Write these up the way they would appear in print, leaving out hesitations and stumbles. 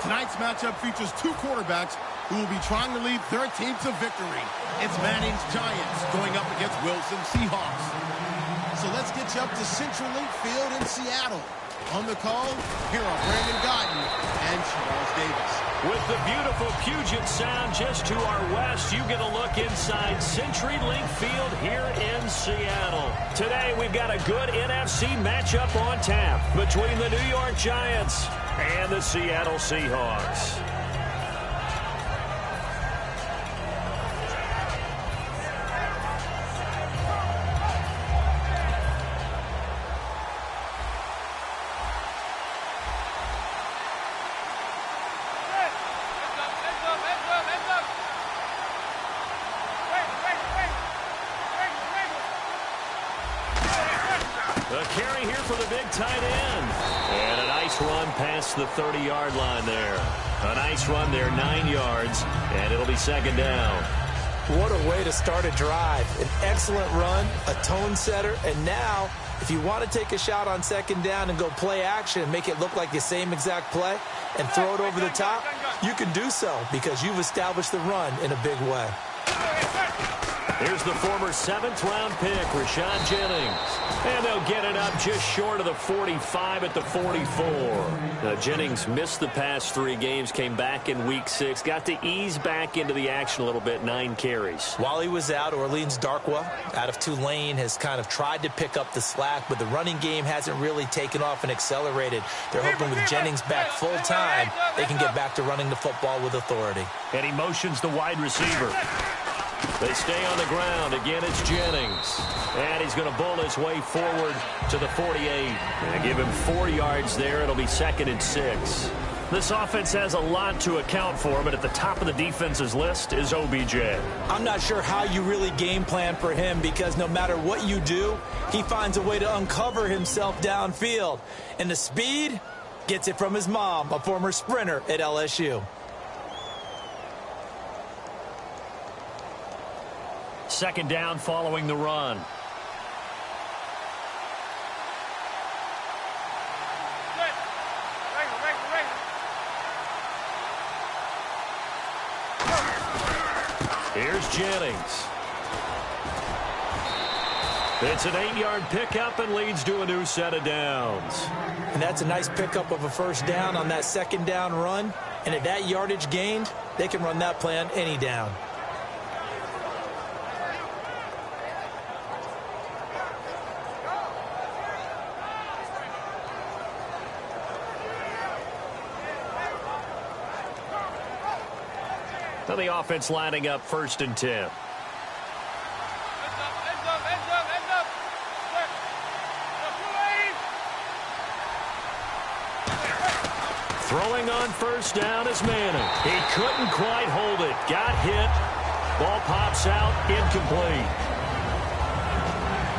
Tonight's matchup features two quarterbacks who will be trying to lead their team to victory. It's Manning's Giants going up against Wilson's Seahawks. So let's get you up to Central Link Field in Seattle. On the call, here are Brandon Guyton and Charles Davis. With the beautiful Puget Sound just to our west, you get a look inside CenturyLink Field here in Seattle. Today, we've got a good NFC matchup on tap between the New York Giants and the Seattle Seahawks. A carry here for the big tight end. And a nice run past the 30-yard line there. A nice run there, 9 yards, and it'll be second down. What a way to start a drive. An excellent run, a tone setter, and now if you want to take a shot on second down and go play action and make it look like the same exact play and throw it over the top, you can do so because you've established the run in a big way. Here's the former 7th-round pick, Rashad Jennings. And they'll get it up just short of the 45 at the 44. Now, Jennings missed the past 3 games, came back in Week 6, got to ease back into the action a little bit, 9 carries. While he was out, Orleans Darkwa out of Tulane has kind of tried to pick up the slack, but the running game hasn't really taken off and accelerated. They're hoping with Jennings back full-time, they can get back to running the football with authority. And he motions the wide receiver. They stay on the ground. Again, it's Jennings. And he's going to bull his way forward to the 48. And give him 4 yards there. It'll be 2nd and 6. This offense has a lot to account for, but at the top of the defense's list is OBJ. I'm not sure how you really game plan for him because no matter what you do, he finds a way to uncover himself downfield. And the speed gets it from his mom, a former sprinter at LSU. Second down following the run. Here's Jennings. It's an 8-yard pickup and leads to a new set of downs. And that's a nice pickup of a first down on that second down run. And at that yardage gained, they can run that play on any down. Now the offense lining up 1st and 10. Throwing on first down is Manning. He couldn't quite hold it. Got hit. Ball pops out. Incomplete.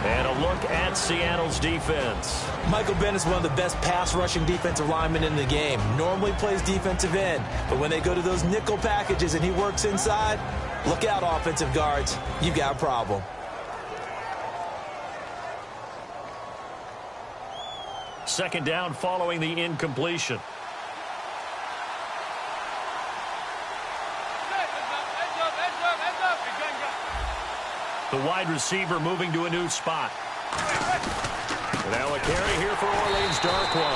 And a look at Seattle's defense. Michael Bennett is one of the best pass-rushing defensive linemen in the game. Normally plays defensive end, but when they go to those nickel packages and he works inside, look out, offensive guards. You've got a problem. Second down following the incompletion. The wide receiver moving to a new spot. Now a carry here for Orleans Darkwa.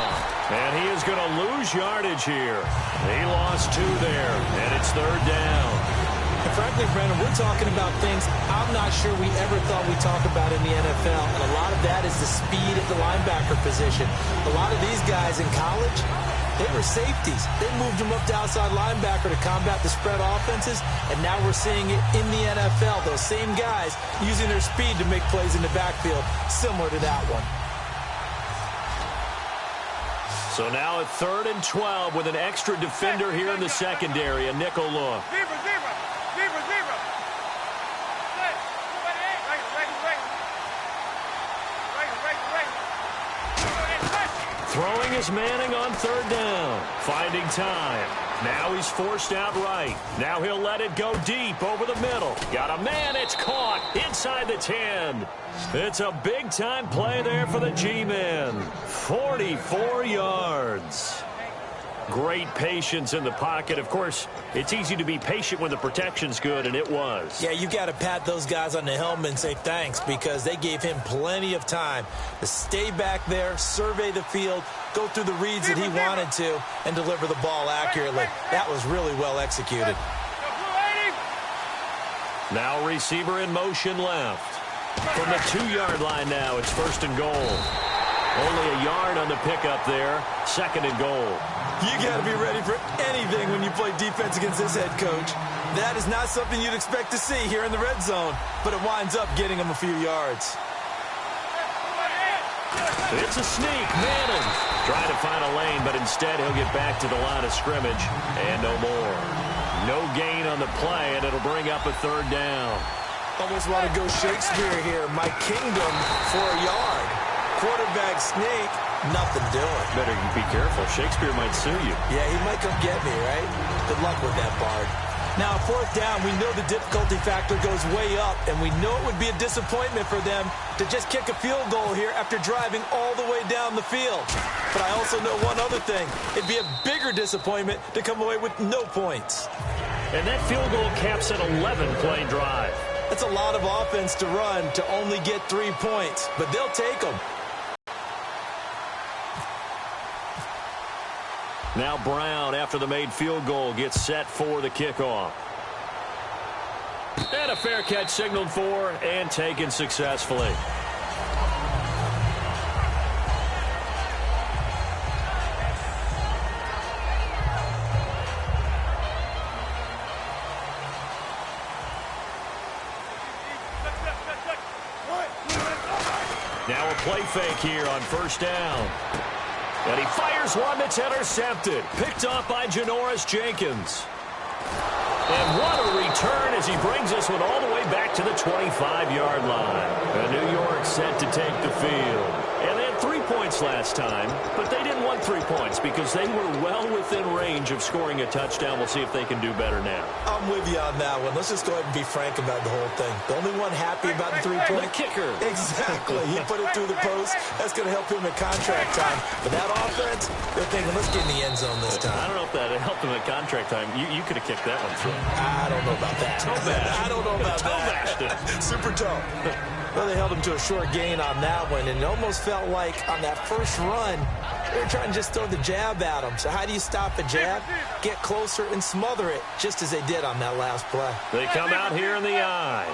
And he is going to lose yardage here. He lost 2 there, and it's 3rd down. And frankly, Brandon, we're talking about things I'm not sure we ever thought we'd talk about in the NFL. And a lot of that is the speed at the linebacker position. A lot of these guys in college, they were safeties. They moved them up to outside linebacker to combat the spread offenses, and now we're seeing it in the NFL. Those same guys using their speed to make plays in the backfield, similar to that one. So now at 3rd and 12 with an extra defender here in the secondary, a nickel look. Throwing is Manning on 3rd down. Finding time. Now he's forced out right. Now he'll let it go deep over the middle. Got a man. It's caught inside the 10. It's a big-time play there for the G-men. 44 yards. Great patience in the pocket. Of course, it's easy to be patient when the protection's good, and it was. Yeah, you got to pat those guys on the helmet and say thanks because they gave him plenty of time to stay back there, survey the field, go through the reads that he wanted to, and deliver the ball accurately. That was really well executed. Now receiver in motion left. From the 2-yard line now, it's 1st and goal. Only a yard on the pickup there. 2nd and goal. You got to be ready for anything when you play defense against this head coach. That is not something you'd expect to see here in the red zone, but it winds up getting him a few yards. It's a sneak. Madden trying to find a lane, but instead he'll get back to the line of scrimmage and no more. No gain on the play, and it'll bring up a 3rd down. Almost want to go Shakespeare here. My kingdom for a yard. Quarterback sneak, nothing doing. Better be careful. Shakespeare might sue you. Yeah, he might come get me, right? Good luck with that, Bard. Now, 4th down, we know the difficulty factor goes way up, and we know it would be a disappointment for them to just kick a field goal here after driving all the way down the field. But I also know one other thing. It'd be a bigger disappointment to come away with no points. And that field goal caps an 11-play drive. That's a lot of offense to run to only get 3 points, but they'll take them. Now Brown, after the made field goal, gets set for the kickoff. And a fair catch signaled for and taken successfully. Now a play fake here on 1st down. And he fires one that's intercepted. Picked off by Janoris Jenkins. And what a return as he brings this one all the way back to the 25-yard line. And New York set to take the field. And they had 3 points last time, but they didn't want 3 points because they were well within range of scoring a touchdown. We'll see if they can do better now. I'm with you on that one. Let's just go ahead and be frank about the whole thing. The only one happy about the 3-point. The kicker. Exactly. He put it through the post. That's going to help him at contract time. But that offense, they're thinking, let's get in the end zone this time. I don't know if that helped him at contract time. You could have kicked that one through. I don't know about that. I don't know about that. Super toe. Well, they held him to a short gain on that one, and it almost felt like on that first run, they were trying to just throw the jab at him. So how do you stop a jab? Get closer and smother it, just as they did on that last play. They come out here in the eye.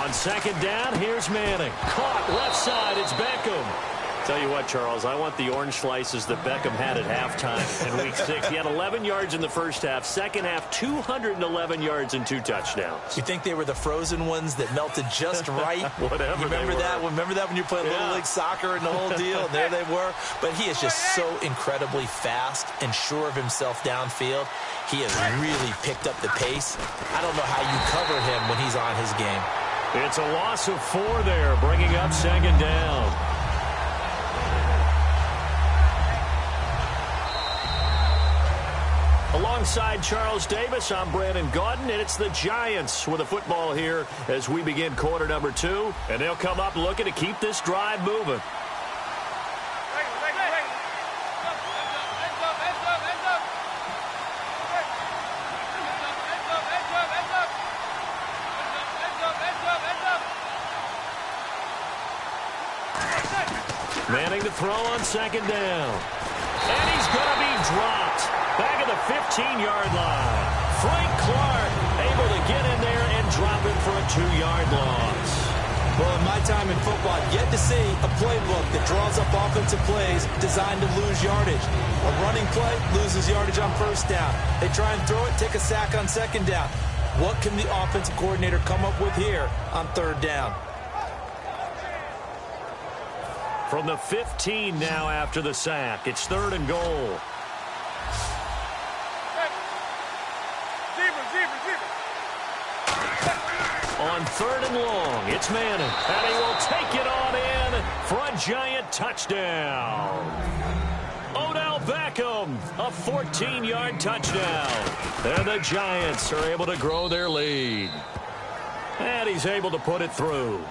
On 2nd down, here's Manning. Caught left side, it's Beckham. Tell you what, Charles, I want the orange slices that Beckham had at halftime in Week 6. He had 11 yards in the first half. Second half, 211 yards and 2 touchdowns. You think they were the frozen ones that melted just right? Whatever. You remember that? Remember that when you played Little League Soccer and the whole deal? And there they were. But he is just so incredibly fast and sure of himself downfield. He has really picked up the pace. I don't know how you cover him when he's on his game. It's a loss of 4 there, bringing up 2nd down. Alongside Charles Davis, I'm Brandon Gaudin, and it's the Giants with the football here as we begin quarter number 2. And they'll come up looking to keep this drive moving. Manning to throw on 2nd down. And he's going to be dropped. Back at the 15-yard line. Frank Clark able to get in there and drop it for a 2-yard loss. Well, in my time in football, I've yet to see a playbook that draws up offensive plays designed to lose yardage. A running play loses yardage on 1st down. They try and throw it, take a sack on 2nd down. What can the offensive coordinator come up with here on 3rd down? From the 15 now after the sack. It's 3rd and goal. On 3rd and long, it's Manning. And he will take it on in for a Giant touchdown. Odell Beckham, a 14-yard touchdown. And the Giants are able to grow their lead. And he's able to put it through.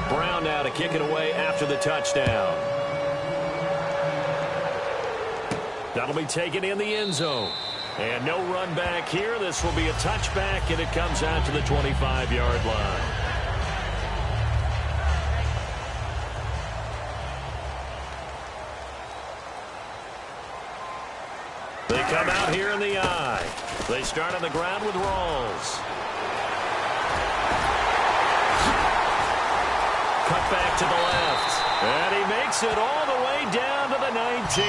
Brown now to kick it away after the touchdown. That'll be taken in the end zone. And no run back here. This will be a touchback, and it comes out to the 25-yard line. They come out here in the I. They start on the ground with Rawls. Cut back to the left. And he makes it all the way down to the 19.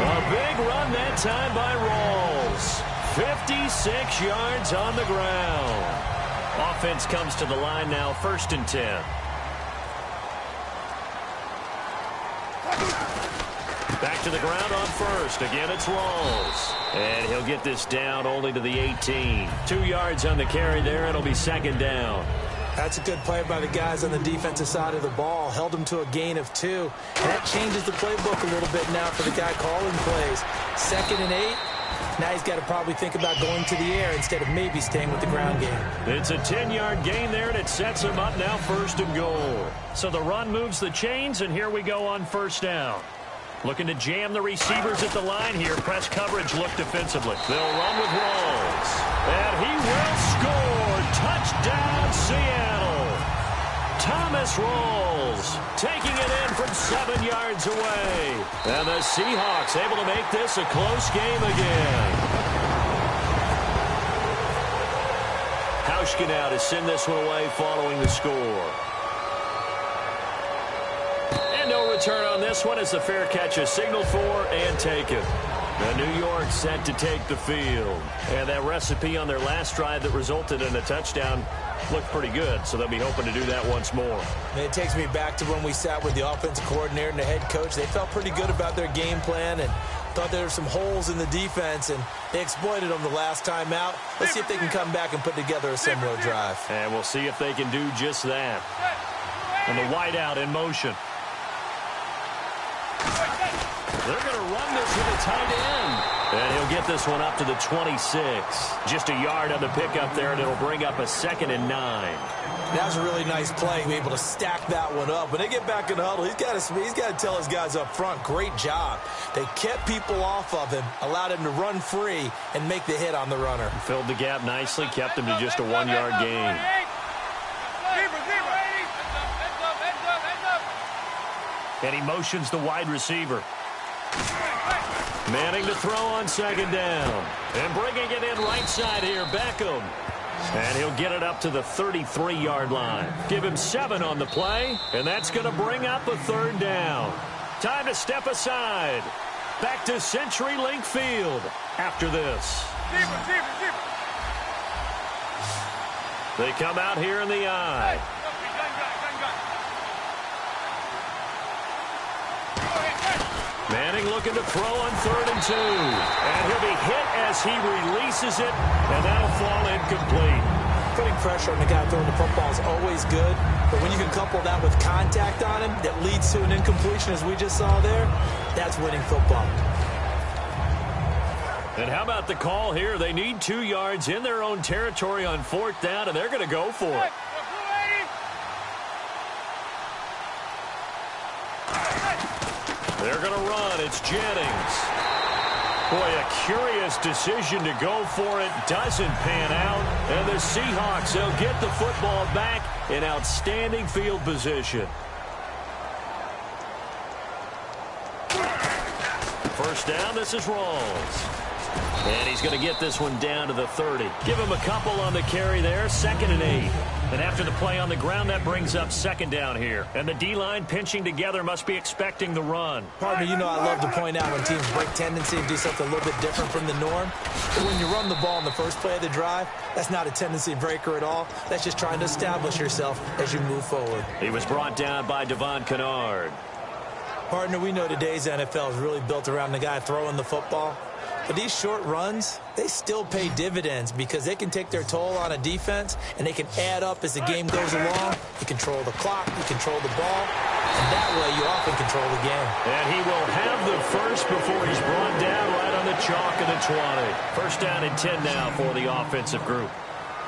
A big run that time by Rawls. 56 yards on the ground. Offense comes to the line now, 1st and 10. Back to the ground on first. Again, it's Rawls. And he'll get this down only to the 18. 2 yards on the carry there. It'll be 2nd down. That's a good play by the guys on the defensive side of the ball. Held him to a gain of 2. And that changes the playbook a little bit now for the guy calling plays. 2nd and 8. Now he's got to probably think about going to the air instead of maybe staying with the ground game. It's a 10-yard gain there, and it sets him up now 1st and goal. So the run moves the chains, and here we go on 1st down. Looking to jam the receivers at the line here. Press coverage look defensively. They'll run with Rawls. And he will score. Touchdown, Seattle. Thomas Rawls taking it in from 7 yards away. And the Seahawks able to make this a close game again. Hauschka now to send this one away following the score. No return on this one as the fair catch is signaled for and taken. And New York set to take the field. And that recipe on their last drive that resulted in a touchdown looked pretty good, so they'll be hoping to do that once more. And it takes me back to when we sat with the offensive coordinator and the head coach. They felt pretty good about their game plan and thought there were some holes in the defense, and they exploited them the last time out. Let's see if they can come back and put together a similar drive. And we'll see if they can do just that. And the wideout in motion. They're going to run this with a tight end. And he'll get this one up to the 26. Just a yard on the pickup there, and it'll bring up a 2nd and 9. That was a really nice play, be able to stack that one up. When they get back in the huddle, he's got to tell his guys up front, great job. They kept people off of him, allowed him to run free, and make the hit on the runner. Filled the gap nicely, kept him to just a 1-yard gain. And he motions the wide receiver. Manning to throw on 2nd down. And bringing it in right side here, Beckham. And he'll get it up to the 33-yard line. Give him 7 on the play, and that's going to bring up a 3rd down. Time to step aside. Back to CenturyLink Field after this. They come out here in the I. Manning looking to throw on 3rd and 2. And he'll be hit as he releases it, and that'll fall incomplete. Putting pressure on the guy throwing the football is always good, but when you can couple that with contact on him that leads to an incompletion, as we just saw there, that's winning football. And how about the call here? They need 2 yards in their own territory on 4th down, and they're going to go for it. They're going to run. It's Jennings. Boy, a curious decision to go for it. Doesn't pan out. And the Seahawks, they'll get the football back in outstanding field position. 1st down, this is Rawls. And he's going to get this one down to the 30. Give him a couple on the carry there, 2nd and 8. And after the play on the ground, that brings up 2nd down here. And the D-line pinching together must be expecting the run. Partner, you know I love to point out when teams break tendency and do something a little bit different from the norm. But when you run the ball in the first play of the drive, that's not a tendency breaker at all. That's just trying to establish yourself as you move forward. He was brought down by Devon Kennard. Partner, we know today's NFL is really built around the guy throwing the football. But these short runs, they still pay dividends because they can take their toll on a defense, and they can add up as the game goes along. You control the clock, you control the ball, and that way you often control the game. And he will have the first before he's brought down right on the chalk of the 20. First down and 10 now for the offensive group.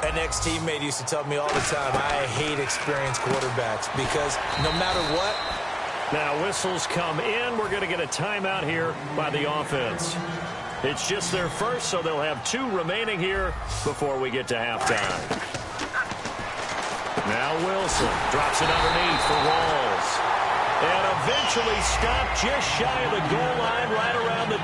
An ex-teammate used to tell me all the time, I hate experienced quarterbacks because no matter what. Now whistles come in. We're going to get a timeout here by the offense. It's just their first, so they'll have 2 remaining here before we get to halftime. Now Wilson drops it underneath for Rawls. And eventually stopped just shy of the goal line right around the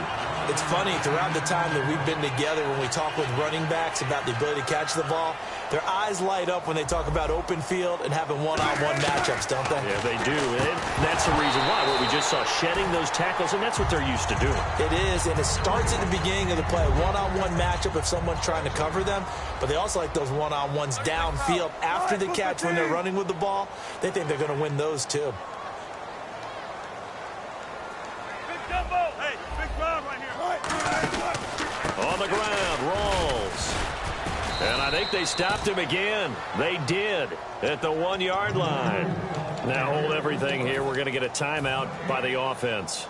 2. It's funny, throughout the time that we've been together, when we talk with running backs about the ability to catch the ball, their eyes light up when they talk about open field and having one-on-one matchups, don't they? Yeah, they do. And that's the reason why. What we just saw, shedding those tackles, and that's what they're used to doing. It is, and it starts at the beginning of the play. One-on-one matchup if someone's trying to cover them, but they also like those one-on-ones downfield after the catch when they're running with the ball. They think they're going to win those, too. On the ground, Rawls. And I think they stopped him again. They did at the 1-yard line. Now hold everything here. We're going to get a timeout by the offense.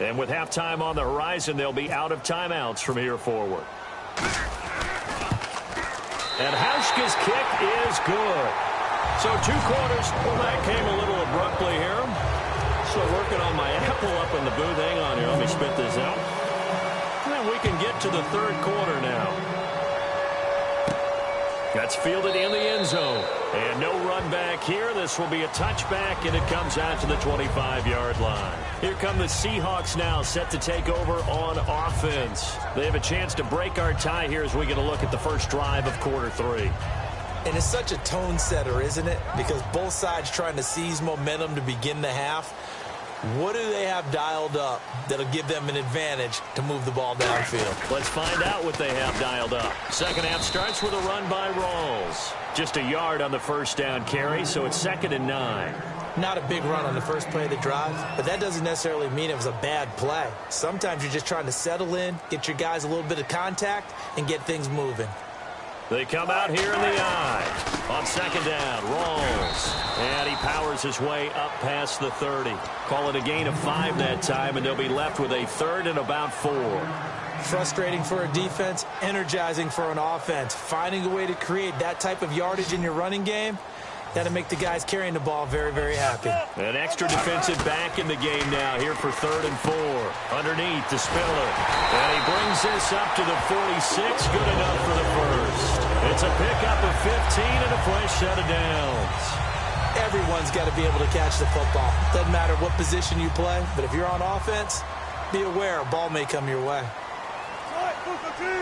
And with halftime on the horizon, they'll be out of timeouts from here forward. And Hauschka's kick is good. So 2 quarters. Well, that came a little abruptly here. Still working on my apple up in the booth. Hang on here. Let me spit this out. And we can get to the 3rd quarter now. That's fielded in the end zone. And no run back here. This will be a touchback, and it comes out to the 25-yard line. Here come the Seahawks now, set to take over on offense. They have a chance to break our tie here as we get a look at the first drive of quarter 3. And it's such a tone setter, isn't it? Because both sides trying to seize momentum to begin the half. What do they have dialed up that'll give them an advantage to move the ball downfield? Let's find out what they have dialed up. Second half starts with a run by Rawls. Just a yard on the first down carry, so it's 2nd and 9. Not a big run on the first play of the drive, but that doesn't necessarily mean it was a bad play. Sometimes you're just trying to settle in, get your guys a little bit of contact, and get things moving. They come out here in the eye. On 2nd down, Rawls. And he powers his way up past the 30. Call it a gain of 5 that time, and they'll be left with a 3rd and about 4. Frustrating for a defense, energizing for an offense. Finding a way to create that type of yardage in your running game, that'll make the guys carrying the ball very, very happy. An extra defensive back in the game now here for 3rd and 4. Underneath to Spiller. And he brings this up to the 46. Good enough for the first. It's a pickup of 15 and a fresh set of downs. Everyone's got to be able to catch the football. Doesn't matter what position you play, but if you're on offense, be aware a ball may come your way.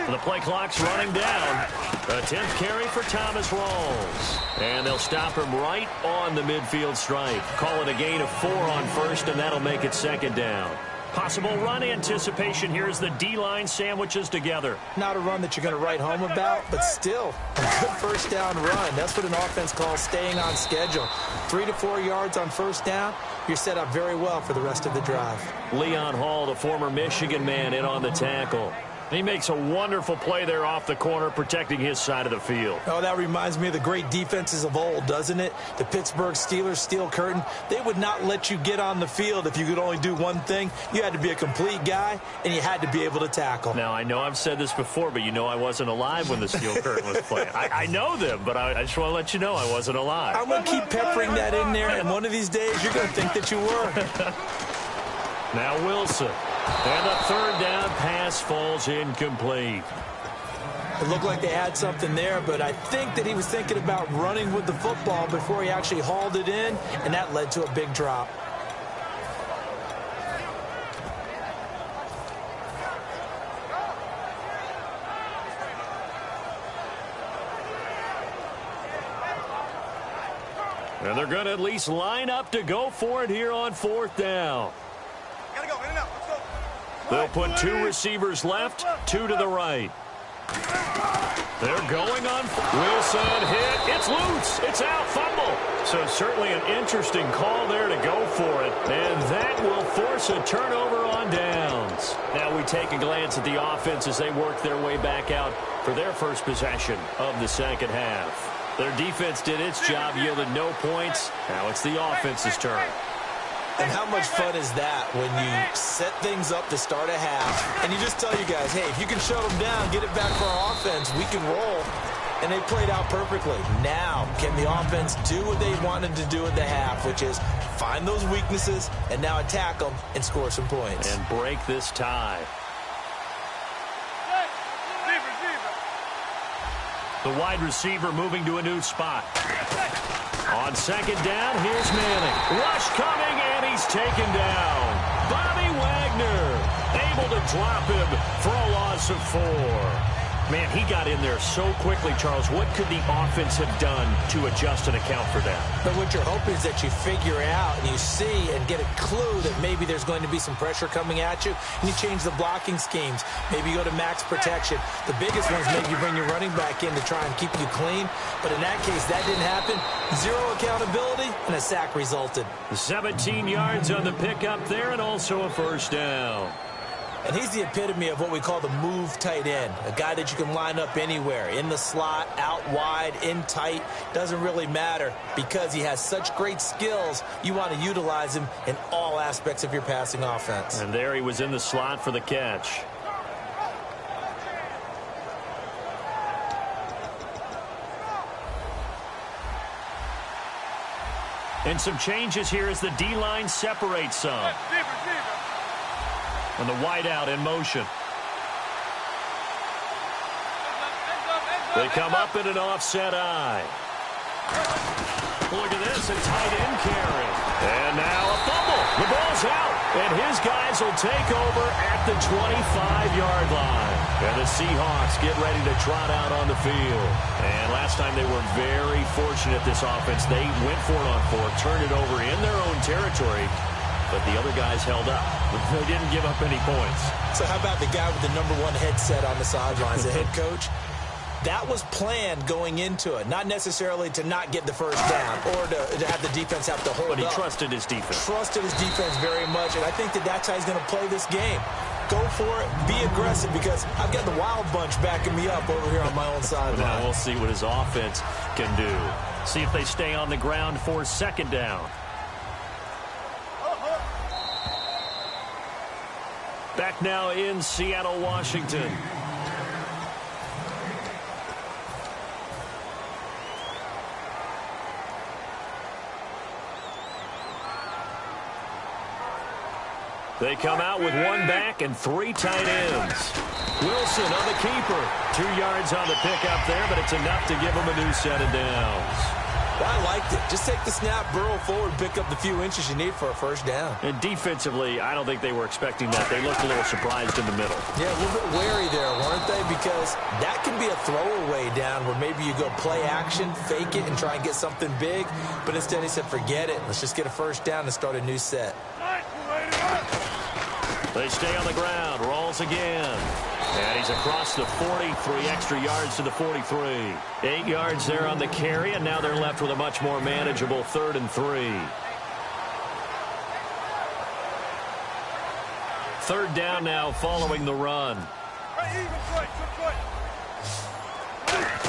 The play clock's running down. A 10th carry for Thomas Rawls. And they'll stop him right on the midfield stripe. Call it a gain of 4 on first, and that'll make it 2nd down. Possible run anticipation here as the D-line sandwiches together. Not a run that you're going to write home about, but still a good first down run. That's what an offense calls staying on schedule. 3 to 4 yards on first down. You're set up very well for the rest of the drive. Leon Hall, the former Michigan man, in on the tackle. He makes a wonderful play there off the corner, protecting his side of the field. Oh, that reminds me of the great defenses of old, doesn't it? The Pittsburgh Steelers steel curtain. They would not let you get on the field if you could only do one thing. You had to be a complete guy, and you had to be able to tackle. Now, I know I've said this before, but you know I wasn't alive when the steel curtain was playing. I know them, but I just want to let you know I wasn't alive. I'm going to keep peppering that in there, and one of these days you're going to think that you were. Now Wilson. And the 3rd down pass falls incomplete. It looked like they had something there, but I think that he was thinking about running with the football before he actually hauled it in, and that led to a big drop. And they're going to at least line up to go for it here on 4th down. Gotta go, in and out. Let's go. They'll put 2 receivers left, 2 to the right. They're going on. Wilson hit. It's loose. It's out. Fumble. So certainly an interesting call there to go for it. And that will force a turnover on downs. Now we take a glance at the offense as they work their way back out for their first possession of the second half. Their defense did its job, yielded no points. Now it's the offense's turn. And how much fun is that when you set things up to start a half and you just tell you guys, hey, if you can shut them down, get it back for our offense, we can roll. And they played out perfectly. Now, can the offense do what they wanted to do at the half, which is find those weaknesses and now attack them and score some points. And break this tie. The wide receiver moving to a new spot. On second down, here's Manning. Rush coming, and he's taken down. Bobby Wagner able to drop him for a loss of 4. Man, he got in there so quickly, Charles. What could the offense have done to adjust and account for that? But what you're hoping is that you figure out and you see and get a clue that maybe there's going to be some pressure coming at you, and you change the blocking schemes. Maybe you go to max protection. The biggest ones, maybe you bring your running back in to try and keep you clean. But in that case, that didn't happen. Zero accountability, and a sack resulted. 17 yards on the pickup there, and also a first down. And he's the epitome of what we call the move tight end, a guy that you can line up anywhere, in the slot, out wide, in tight, doesn't really matter because he has such great skills. You want to utilize him in all aspects of your passing offense. And there he was in the slot for the catch. And some changes here as the D-line separates some. And the wideout in motion. They come up in an offset eye. Look at this, a tight end carry. And now a fumble. The ball's out. And his guys will take over at the 25-yard line. And the Seahawks get ready to trot out on the field. And last time they were very fortunate, this offense. They went for it on 4, turned it over in their own territory. But the other guys held up. They didn't give up any points. So how about the guy with the #1 headset on the sidelines, the head coach? That was planned going into it. Not necessarily to not get the first down or to have the defense have to hold up. But he trusted his defense. Trusted his defense very much, and I think that's how he's going to play this game. Go for it. Be aggressive because I've got the wild bunch backing me up over here on my own sideline. Now we'll see what his offense can do. See if they stay on the ground for second down. Back now in Seattle, Washington. They come out with 1 back and 3 tight ends. Wilson on the keeper. 2 yards on the pickup there, but it's enough to give him a new set of downs. Well, I liked it. Just take the snap, burrow forward, pick up the few inches you need for a first down. And defensively, I don't think they were expecting that. They looked a little surprised in the middle. Yeah, a little bit wary there, weren't they? Because that can be a throwaway down where maybe you go play action, fake it, and try and get something big. But instead he said, forget it. Let's just get a first down and start a new set. They stay on the ground. Rolls again. And he's across the 40, 3 extra yards to the 43. 8 yards there on the carry, and now they're left with a much more manageable 3rd and 3. 3rd down now following the run.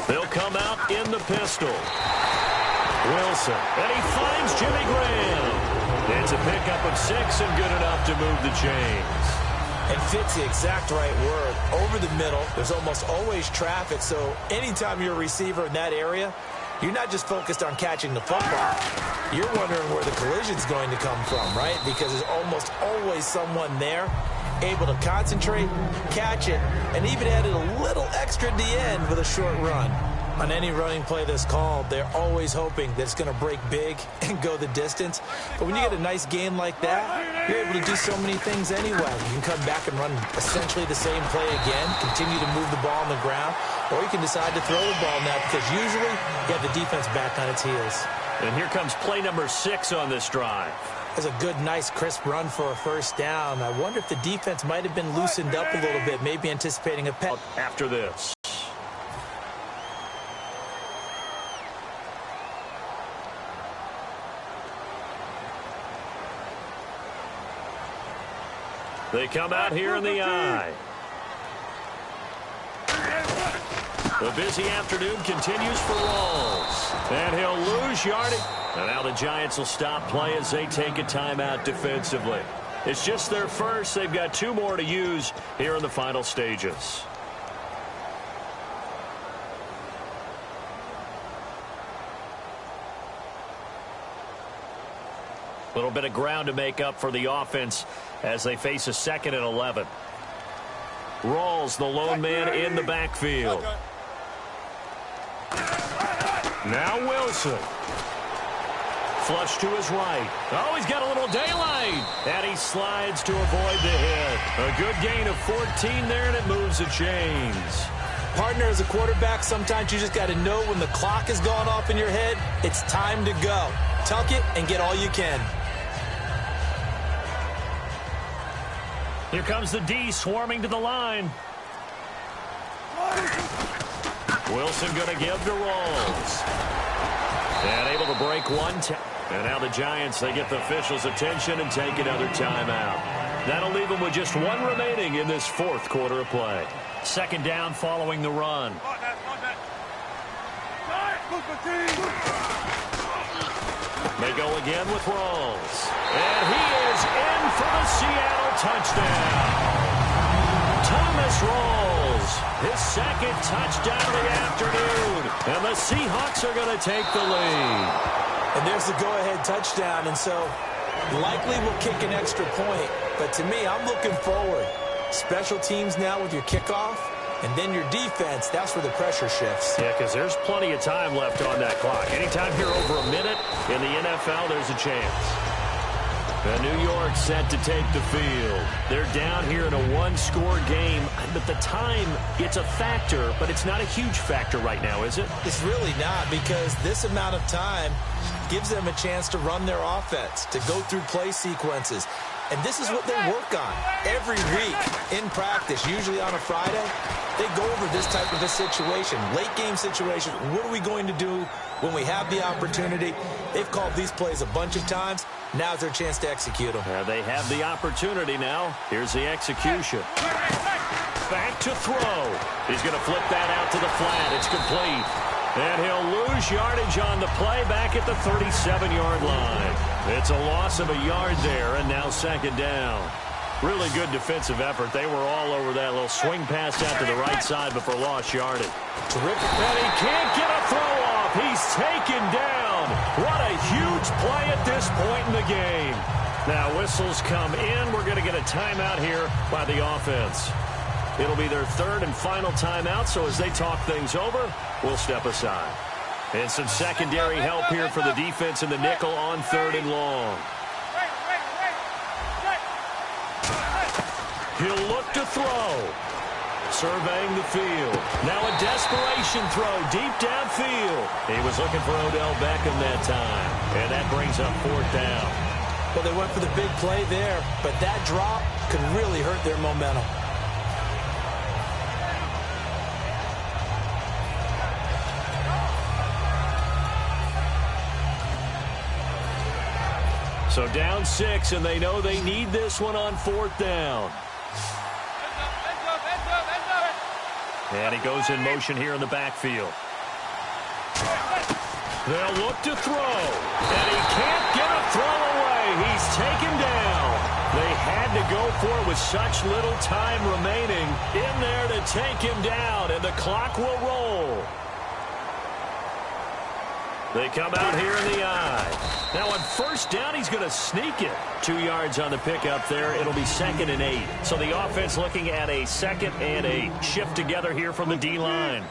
They'll come out in the pistol. Wilson, and he finds Jimmy Graham. It's a pickup of 6 and good enough to move the chains. And fits the exact right word. Over the middle, there's almost always traffic, so anytime you're a receiver in that area, you're not just focused on catching the football. You're wondering where the collision's going to come from, right? Because there's almost always someone there able to concentrate, catch it, and even added a little extra at the end with a short run. On any running play that's called, they're always hoping that it's going to break big and go the distance. But when you get a nice game like that, you're able to do so many things anyway. You can come back and run essentially the same play again, continue to move the ball on the ground, or you can decide to throw the ball now because usually you have the defense back on its heels. And here comes play number 6 on this drive. That's a good, nice, crisp run for a first down. I wonder if the defense might have been loosened up a little bit, maybe anticipating a pet. After this. They come out here in the I. The busy afternoon continues for Rawls. And he'll lose yardage. And now the Giants will stop play as they take a timeout defensively. It's just their first. They've got 2 more to use here in the final stages. A little bit of ground to make up for the offense as they face a 2nd and 11. Rawls, the lone man in the backfield. Now Wilson. Flush to his right. Oh, he's got a little daylight. And he slides to avoid the hit. A good gain of 14 there, and it moves the chains. Partner, as a quarterback, sometimes you just got to know when the clock is going off in your head, it's time to go. Tuck it and get all you can. Here comes the D swarming to the line. Wilson going to give to Rawls. And able to break one. And now the Giants, they get the officials' attention and take another timeout. That'll leave them with just 1 remaining in this 4th quarter of play. 2nd down following the run. They go again with Rawls. And he is in for the Seattle touchdown. Thomas Rawls, his 2nd touchdown of the afternoon. And the Seahawks are going to take the lead. And there's the go-ahead touchdown. And so likely we'll kick an extra point. But to me, I'm looking forward. Special teams now with your kickoff. And then your defense, that's where the pressure shifts. Yeah, because there's plenty of time left on that clock. Anytime you're over a minute in the NFL, there's a chance. And New York set to take the field. They're down here in a 1-score game. But the time, it's a factor, but it's not a huge factor right now, is it? It's really not, because this amount of time gives them a chance to run their offense, to go through play sequences. And this is what they work on every week in practice, usually on a Friday. They go over this type of a situation, late game situation. What are we going to do when we have the opportunity? They've called these plays a bunch of times. Now's their chance to execute them. They have the opportunity now. Here's the execution. Back to throw. He's going to flip that out to the flat. It's complete. And he'll lose yardage on the play back at the 37-yard line. It's a loss of a yard there, and now 2nd down. Really good defensive effort. They were all over that little swing pass out to the right side before lost yardage. Terrific. And he can't get a throw off. He's taken down. What a huge play at this point in the game. Now whistles come in. We're going to get a timeout here by the offense. It'll be their 3rd and final timeout, so as they talk things over, we'll step aside. And some secondary help here for the defense in the nickel on 3rd and long. He'll look to throw. Surveying the field. Now a desperation throw deep downfield. He was looking for Odell Beckham that time. And that brings up 4th down. Well, they went for the big play there, but that drop could really hurt their momentum. So down 6, and they know they need this one on 4th down. And he goes in motion here in the backfield. They'll look to throw. And he can't get a throw away. He's taken down. They had to go for it with such little time remaining in there to take him down, and the clock will roll. They come out here in the I. Now on 1st down, he's going to sneak it. 2 yards on the pickup there. It'll be 2nd and 8. So the offense looking at a 2nd and 8. Shift together here from the D-line.